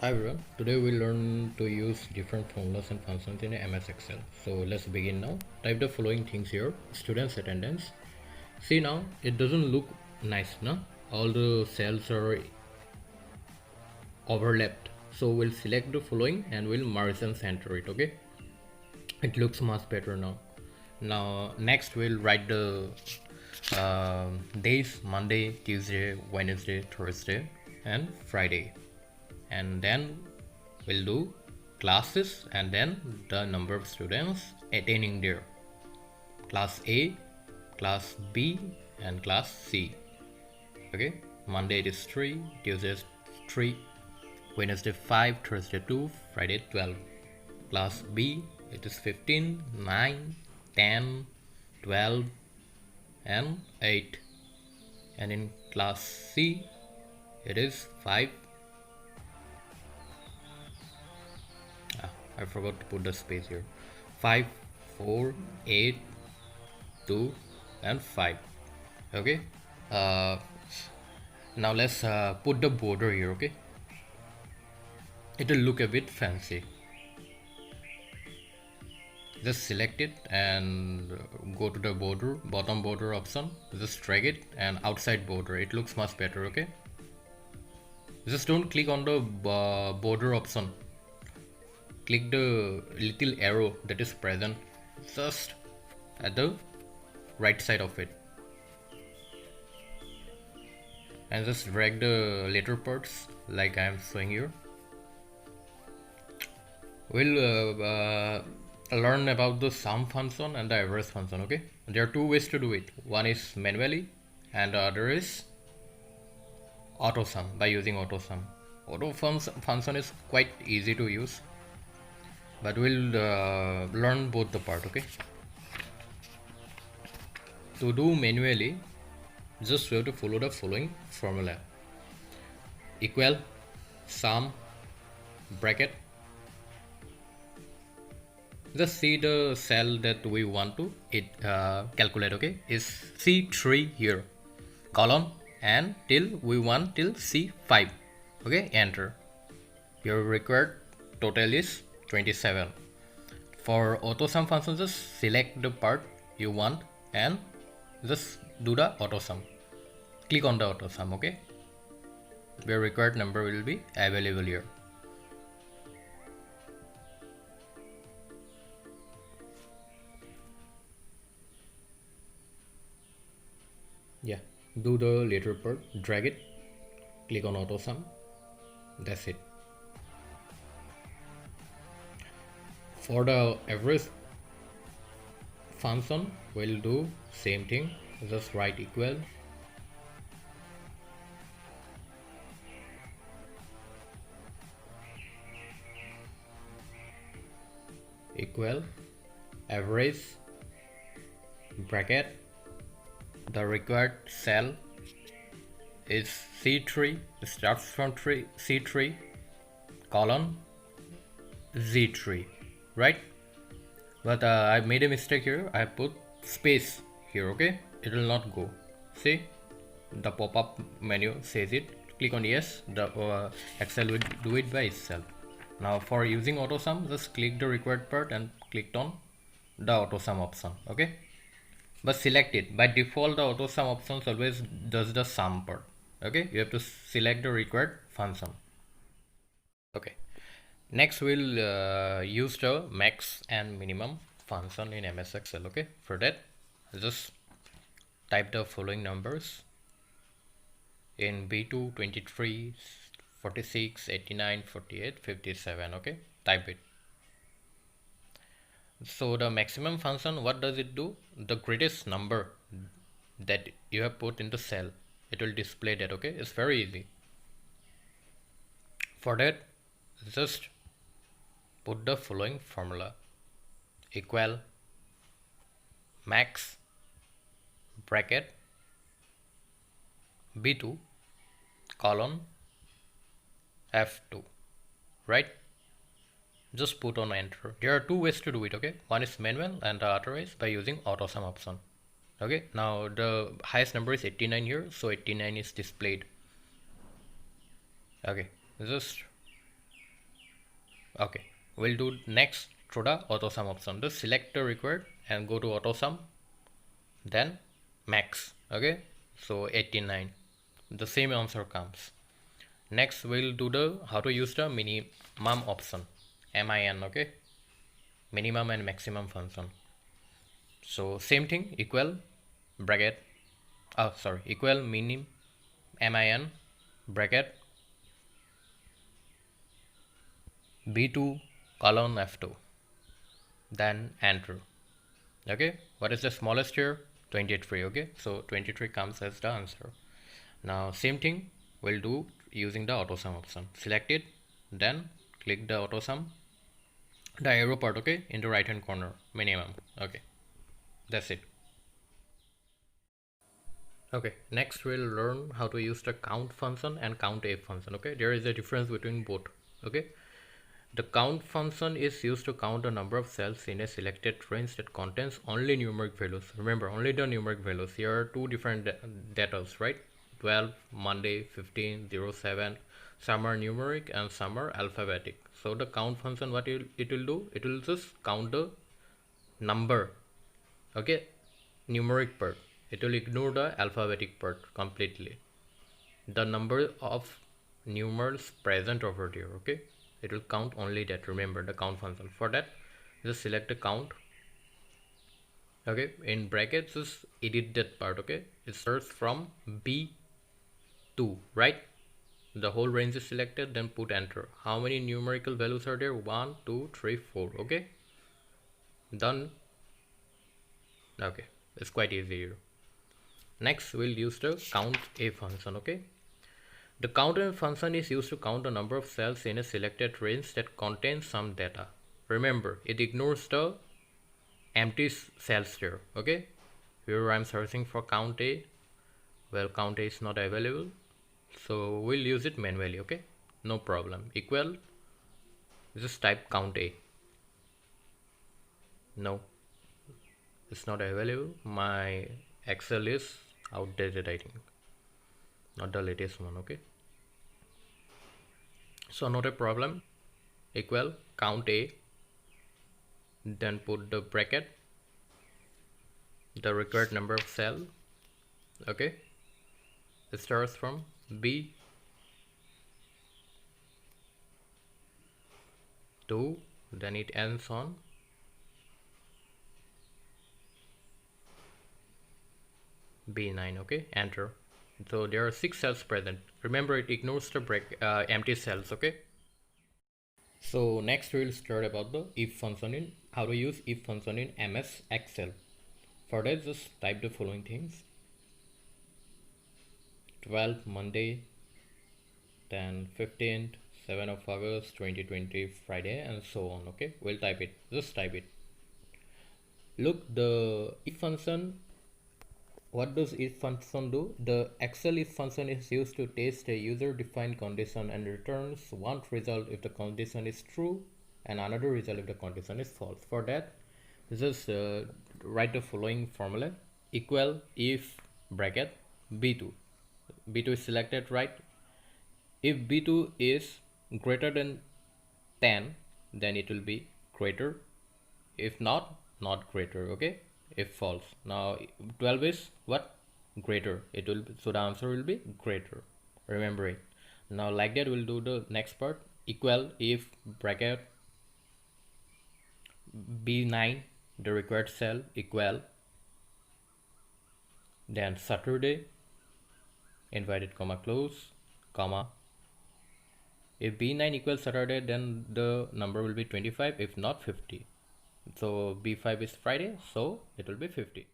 Hi everyone, today we'll learn to use different formulas and functions in MS Excel. So let's begin now. Type the following things here. Students attendance. See now, it doesn't look nice, no? All the cells are overlapped. So we'll select the following and we'll merge and center it, okay? It looks much better now. Now next we'll write the days: Monday, Tuesday, Wednesday, Thursday and Friday. And then we'll do classes and then the number of students attending there: class A, class B and class C. Okay, Monday it is 3, Tuesday is 3, Wednesday 5, Thursday 2, Friday 12. Class B it is 15, 9, 10, 12 and 8. And in class C it is 5. I forgot to put the space here. 5, 4, 8, 2 and 5. Okay, now let's put the border here. Okay, it will look a bit fancy. Just select it and go to the border, bottom border option, just drag it and outside border, it looks much better. Okay, just don't click on the border option, click the little arrow that is present just at the right side of it and just drag the later parts like I am showing here. We'll learn about the sum function and the average function. Okay, there are two ways to do it. One is manually and the other is auto sum, by using auto sum. Auto function is quite easy to use, but we'll learn both the part. Okay, to do manually, just we have to follow the following formula: equal, sum, bracket. Just see the cell that we want to calculate. Okay, is C3 here, colon, and till we want till C5. Okay, enter. Your required total is 27. For auto sum function, just select the part you want and just do the auto sum. Click on the auto sum. Okay, your required number will be available here. Yeah, do the later part, drag it, click on auto sum, that's it. For the average function, we'll do same thing, just write equal, average, bracket. The required cell is C3, it starts from C3, colon, Z3, right? But I made a mistake here. I put space here. Okay, it will not go. See, the pop-up menu says it. Click on yes, the Excel will do it by itself. Now for using auto sum, just click the required part and clicked on the auto sum option. Okay, but select it. By default, the auto sum options always does the sum part. Okay, you have to select the required function. Okay, next we'll use the max and minimum function in MS Excel. Okay, for that just type the following numbers in B2: 23, 46, 89, 48, 57. Okay, type it. So the maximum function, what does it do? The greatest number that you have put in the cell, it will display that. Okay, it's very easy. For that, just put the following formula: equal, max, bracket, B2, colon, F2, right? Just put on enter. There are two ways to do it. Okay, one is manual and the other is by using auto sum option. Okay, now the highest number is 89 here, so 89 is displayed. Okay, just Okay, we'll do next through the auto sum option. Just select the required and go to auto sum, then max. Okay, so 89, the same answer comes. Next we'll do the how to use the minimum option, min. Okay, minimum and maximum function. So same thing, equal bracket, equal min bracket b2 colon f2, then enter. Okay, what is the smallest here? 23. Okay, so 23 comes as the answer. Now same thing we'll do using the auto sum option. Select it, then click the auto sum, the arrow part, okay, in the right hand corner, minimum. Okay, that's it. Okay, next we'll learn how to use the count function and CountA function. Okay, there is a difference between both. Okay, the count function is used to count the number of cells in a selected range that contains only numeric values. Remember, only the numeric values. Here are two different datas, right? 12, Monday, 15, 07. Some are numeric and some are alphabetic. So the count function, what it will do? It will just count the number. Okay, numeric part. It will ignore the alphabetic part completely. The number of numerals present over there. Okay, it will count only that. Remember the count function. For that, just select the count. Okay, in brackets just edit that part. Okay, it starts from b2, right? The whole range is selected, then put enter. How many numerical values are there? 1 2 3 4. Okay, done. Okay, it's quite easy here. Next we'll use the CountA function. Okay, the CountA function is used to count the number of cells in a selected range that contains some data. Remember, it ignores the empty cells there. Okay, here I'm searching for CountA. Well, CountA is not available, so we'll use it manually. Okay, no problem. Equal, just type CountA. No, it's not available. My Excel is outdated, I think, not the latest one. Okay, so not a problem. Equal CountA, then put the bracket, the required number of cell. Okay, it starts from b2, then it ends on b9. Okay, enter. So there are 6 cells present. Remember, it ignores the empty cells. Okay, so next we'll start about the if function, in how to use if function in MS Excel. For that, just type the following things: 12 Monday, then 15th 7 of August 2020 Friday, and so on. Okay, we'll type it. Just type it. Look, the if function, what does if function do? The Excel if function is used to test a user defined condition and returns one result if the condition is true and another result if the condition is false. For that, just write the following formula: equal if bracket b2. b2 is selected, right? If b2 is greater than 10, then it will be greater. If not, not greater. Okay, if false. Now 12 is what? Greater. It will be, so the answer will be greater. Remember it. Now like that, we'll do the next part. Equal if bracket b9, the required cell, equal, then Saturday, inverted comma close, comma. If b9 equals Saturday, then the number will be 25. If not, 50. So b5 is Friday, so it will be 50.